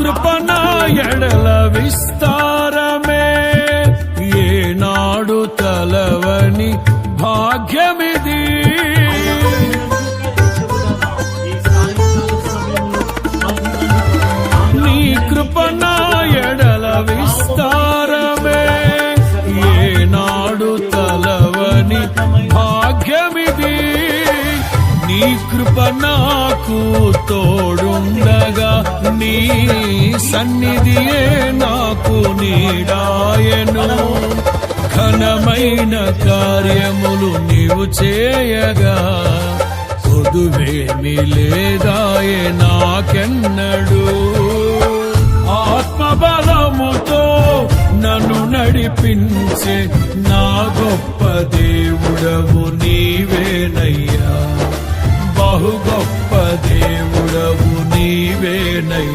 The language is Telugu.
కృప నా ఎడల విస్తారమే, ఏనాడు తలవని భాగ్యమిది. నీ కృప నా ఎడల విస్తారమే, ఏనాడు తలవని భాగ్యమిది. నీ కృప నాకు తోడుండగా, నీ సన్నిధియే నాకు నీడాయను. ఘనమైన కార్యములు నీవు చేయగా, కొదువేమి లేదాయే నాకెన్నడు. ఆత్మబలముతో నన్ను నడిపించే నా గొప్ప దేవుడవు నీవేనయ్యా, బహు గొప్ప దేవుడవు నీవేనయ్యా.